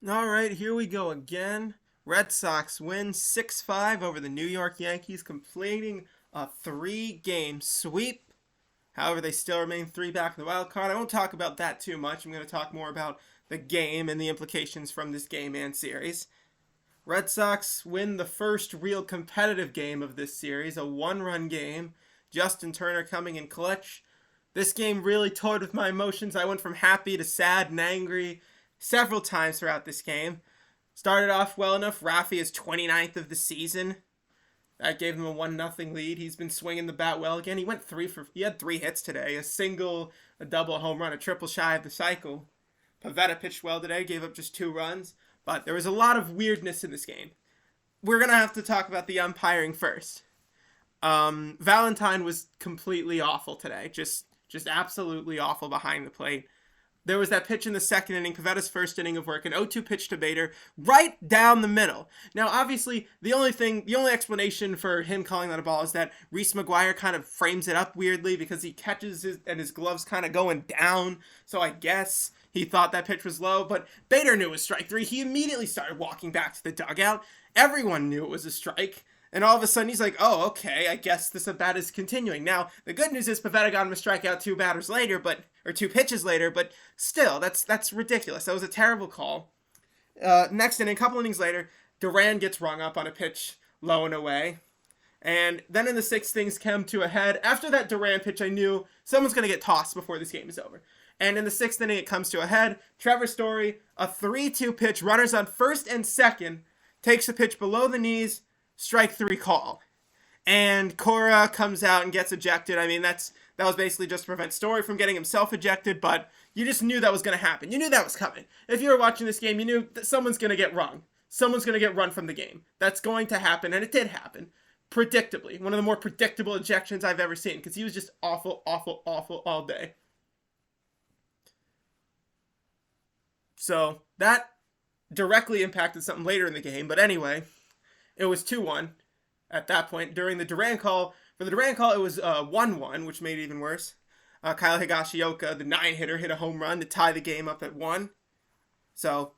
All right, here we go again. Red Sox win 6-5 over the New York Yankees, completing a three-game sweep. However, they still remain three back in the wild card. I won't talk about that too much. I'm going to talk more about the game and the implications from this game and series. Red Sox win the first real competitive game of this series, a one-run game. Justin Turner coming in clutch. This game really toyed with my emotions. I went from happy to sad and angry several times throughout this game. Started off well enough. Rafi is 29th of the season. That gave him a 1-0 lead. He's been swinging the bat well again. He had three hits today. A single, a double, a home run, a triple shy of the cycle. Pivetta pitched well today, gave up just 2 runs. But there was a lot of weirdness in this game. We're going to have to talk about the umpiring first. Valentine was completely awful today. Just absolutely awful behind the plate. There was that pitch in the second inning, Pavetta's first inning of work, an 0-2 pitch to Bader, right down the middle. Now, obviously, the only explanation for him calling that a ball is that Reese McGuire kind of frames it up weirdly because he catches and his glove's kind of going down. So I guess he thought that pitch was low, but Bader knew it was strike three. He immediately started walking back to the dugout. Everyone knew it was a strike. And all of a sudden, he's like, oh, okay, I guess this at-bat is continuing. Now, the good news is Pivetta got him a strikeout two pitches later, but still, that's ridiculous. That was a terrible call. Next inning, a couple innings later, Duran gets rung up on a pitch low and away. And then in the sixth, things come to a head. After that Duran pitch, I knew someone's going to get tossed before this game is over. And in the sixth inning, it comes to a head. Trevor Story, a 3-2 pitch, runners on first and second, takes the pitch below the knees, strike three call. And Cora comes out and gets ejected. I mean, that was basically just to prevent Story from getting himself ejected, but you just knew that was going to happen. You knew that was coming. If you were watching this game, you knew that someone's going to get rung. Someone's going to get run from the game. That's going to happen, and it did happen. Predictably. One of the more predictable ejections I've ever seen, because he was just awful, awful, awful all day. So, that directly impacted something later in the game, but anyway, it was 2-1 at that point. During the Duran call, for the Duran call, it was 1-1, which made it even worse. Kyle Higashioka, the 9-hitter, hit a home run to tie the game up at 1. So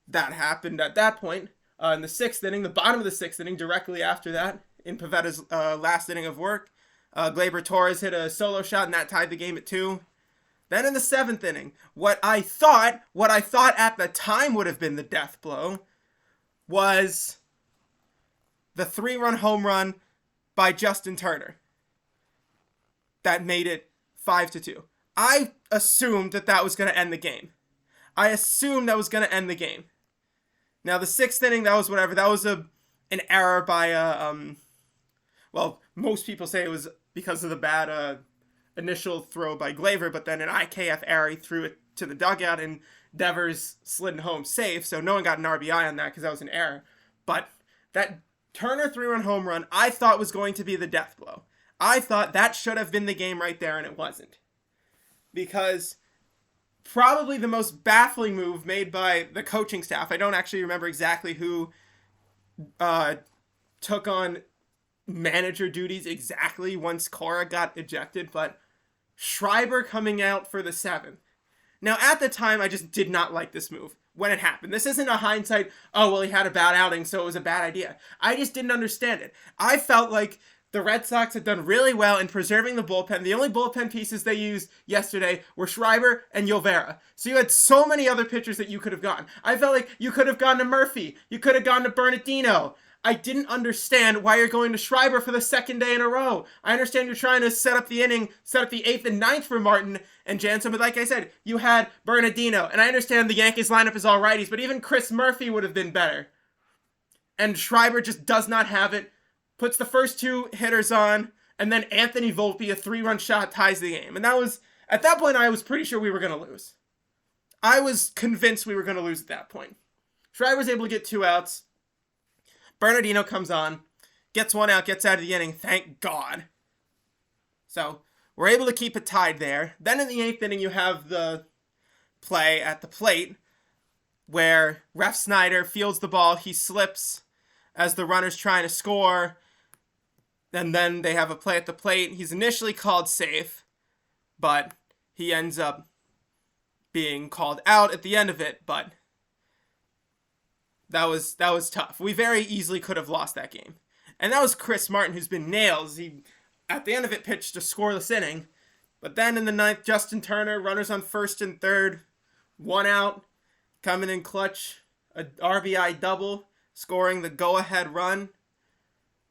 that happened at that point. In the sixth inning, the bottom of the sixth inning, directly after that, in Pavetta's last inning of work, Gleyber Torres hit a solo shot, and that tied the game at 2. Then in the seventh inning, what I thought at the time would have been the death blow was the 3-run home run by Justin Turner that made it 5-2. I assumed that was going to end the game. Now the sixth inning, that was whatever. That was an error by well, most people say it was because of the bad initial throw by Gleyber, but then an IKF error, he threw it to the dugout and Devers slid home safe, so no one got an RBI on that because that was an error. But that Turner 3-run home run, I thought was going to be the death blow. I thought that should have been the game right there, and it wasn't. Because probably the most baffling move made by the coaching staff, I don't actually remember exactly who took on manager duties exactly once Cora got ejected, but Schreiber coming out for the 7th. Now, at the time, I just did not like this move when it happened. This isn't a hindsight, oh, well, he had a bad outing, so it was a bad idea. I just didn't understand it. I felt like the Red Sox had done really well in preserving the bullpen. The only bullpen pieces they used yesterday were Schreiber and Yolvera. So you had so many other pitchers that you could have gone. I felt like you could have gone to Murphy. You could have gone to Bernardino. I didn't understand why you're going to Schreiber for the second day in a row. I understand you're trying to set up the 8th and 9th for Martin and Jansen, but like I said, you had Bernardino, and I understand the Yankees lineup is all righties, but even Chris Murphy would have been better. And Schreiber just does not have it, puts the first 2 hitters on, and then Anthony Volpe, a 3-run shot, ties the game. And at that point, I was pretty sure we were going to lose. I was convinced we were going to lose at that point. Schreiber was able to get 2 outs. Bernardino comes on, gets 1 out, gets out of the inning, thank God. So, we're able to keep it tied there. Then in the 8th inning, you have the play at the plate, where Ref Snyder fields the ball, he slips as the runner's trying to score, and then they have a play at the plate. He's initially called safe, but he ends up being called out at the end of it, but that was tough. We very easily could have lost that game. And that was Chris Martin, who's been nails. He, at the end of it, pitched a scoreless inning. But then in the ninth, Justin Turner, runners on first and third, 1 out, coming in clutch, a RBI double, scoring the go-ahead run.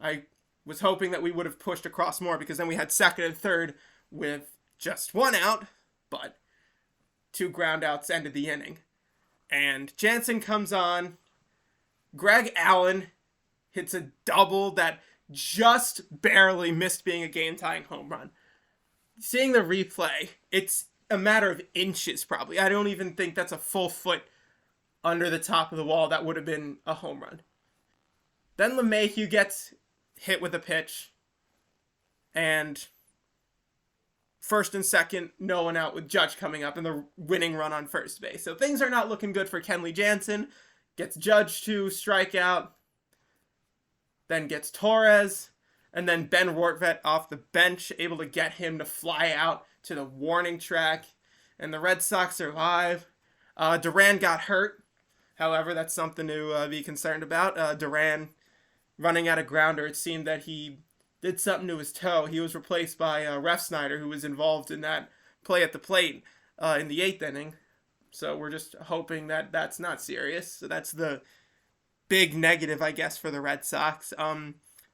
I was hoping that we would have pushed across more, because then we had second and third with just 1 out, but 2 ground outs ended the inning. And Jansen comes on. Greg Allen hits a double that just barely missed being a game-tying home run. Seeing the replay, it's a matter of inches probably. I don't even think that's a full foot under the top of the wall. That would have been a home run. Then LeMahieu gets hit with a pitch, and first and second, no one out, with Judge coming up and the winning run on first base. So things are not looking good for Kenley Jansen. Gets Judge to strike out, then gets Torres, and then Ben Rortvedt off the bench, able to get him to fly out to the warning track, and the Red Sox survive. Duran got hurt. However, that's something to be concerned about. Duran running out of grounder. It seemed that he did something to his toe. He was replaced by Ref Snyder, who was involved in that play at the plate in the 8th inning. So we're just hoping that that's not serious. So that's the big negative, I guess, for the Red Sox.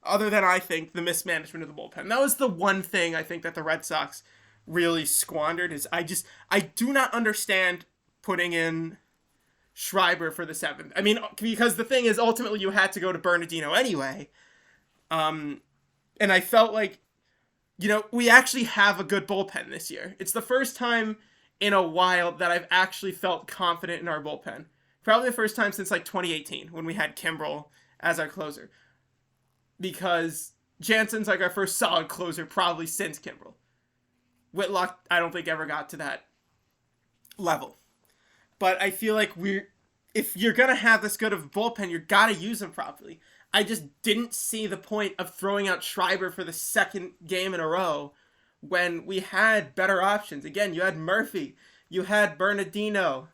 Other than, I think, the mismanagement of the bullpen. That was the one thing I think that the Red Sox really squandered. Is I do not understand putting in Schreiber for the 7th. I mean, because the thing is, ultimately you had to go to Bernardino anyway. And I felt like, we actually have a good bullpen this year. It's the first time in a while that I've actually felt confident in our bullpen. Probably the first time since 2018, when we had Kimbrel as our closer. Because Jansen's our first solid closer probably since Kimbrel. Whitlock, I don't think ever got to that level. But I feel like if you're going to have this good of a bullpen, you got to use them properly. I just didn't see the point of throwing out Schreiber for the second game in a row when we had better options. Again, you had Murphy, you had Bernardino.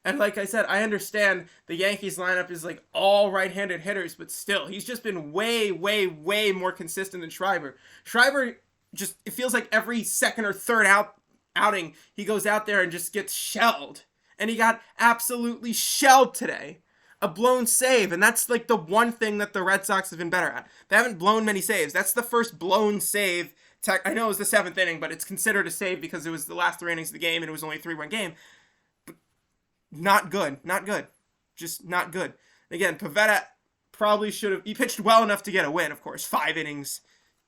And like I said, I understand the Yankees lineup is all right-handed hitters, but still, he's just been way, way, way more consistent than Schreiber. Schreiber just, it feels like every second or third outing, he goes out there and just gets shelled. And he got absolutely shelled today. A blown save, and that's the one thing that the Red Sox have been better at. They haven't blown many saves. That's the first blown save. I know it was the 7th inning, but it's considered a save because it was the last 3 innings of the game and it was only a 3-run game. Not good. Not good. Just not good. Again, Pivetta probably should have... He pitched well enough to get a win, of course. 5 innings,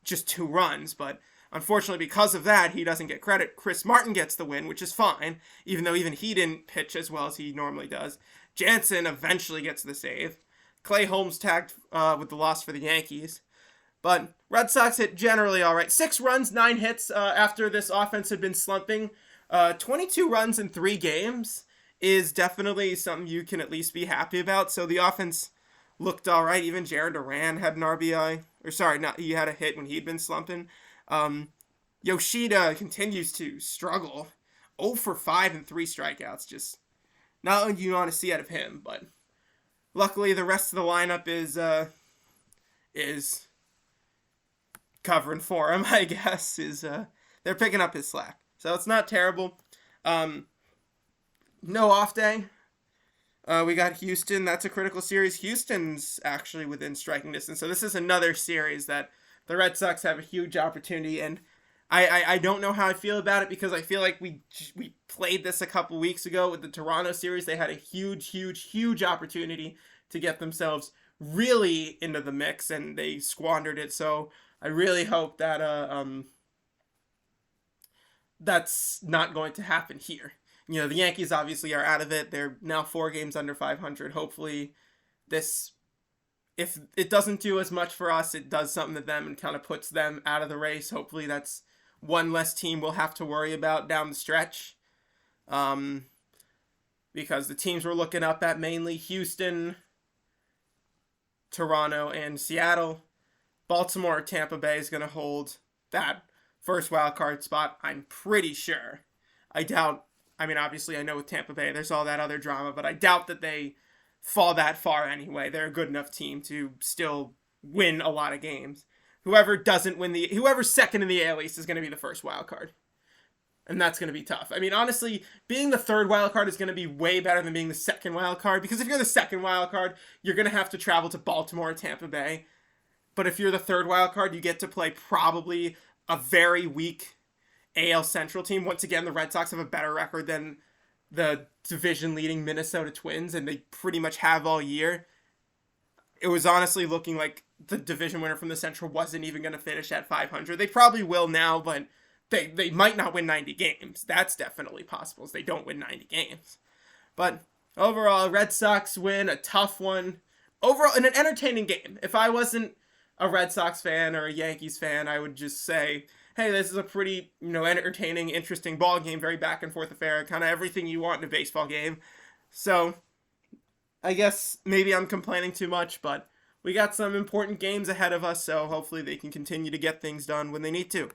just 2 runs. But unfortunately, because of that, he doesn't get credit. Chris Martin gets the win, which is fine, even though even he didn't pitch as well as he normally does. Jansen eventually gets the save. Clay Holmes tagged with the loss for the Yankees. But Red Sox hit generally all right. 6 runs, 9 hits after this offense had been slumping. 22 runs in 3 games is definitely something you can at least be happy about. So the offense looked all right. Even Jared Duran had an RBI. He had a hit when he'd been slumping. Yoshida continues to struggle. 0 for 5 and 3 strikeouts. Just not what you want to see out of him. But luckily the rest of the lineup is covering for him, I guess. They're picking up his slack. So it's not terrible. No off day. We got Houston. That's a critical series. Houston's actually within striking distance. So this is another series that the Red Sox have a huge opportunity. And I don't know how I feel about it, because I feel like we played this a couple weeks ago with the Toronto series. They had a huge, huge, huge opportunity to get themselves really into the mix, and they squandered it. So I really hope that that's not going to happen here. The Yankees obviously are out of it. They're now 4 games under 500. Hopefully this, if it doesn't do as much for us, it does something to them and kind of puts them out of the race. Hopefully that's one less team we'll have to worry about down the stretch. Because the teams we're looking up at, mainly Houston, Toronto, and Seattle. Baltimore or Tampa Bay is going to hold that first wild card spot, I'm pretty sure. Obviously I know with Tampa Bay there's all that other drama, but I doubt that they fall that far anyway. They're a good enough team to still win a lot of games. Whoever's second in the AL East is going to be the first wild card. And that's going to be tough. I mean, honestly, being the third wild card is going to be way better than being the second wild card, because if you're the second wild card, you're going to have to travel to Baltimore or Tampa Bay. But if you're the third wild card, you get to play probably a very weak AL Central team. Once again, the Red Sox have a better record than the division-leading Minnesota Twins, and they pretty much have all year. It was honestly looking like the division winner from the Central wasn't even going to finish at 500. They probably will now, but they might not win 90 games. That's definitely possible, as they don't win 90 games. But overall, Red Sox win, a tough one. Overall, in an entertaining game. If I wasn't a Red Sox fan or a Yankees fan, I would just say, hey, this is a pretty, entertaining, interesting ball game, very back and forth affair, kind of everything you want in a baseball game. So, I guess maybe I'm complaining too much, but we got some important games ahead of us, so hopefully they can continue to get things done when they need to.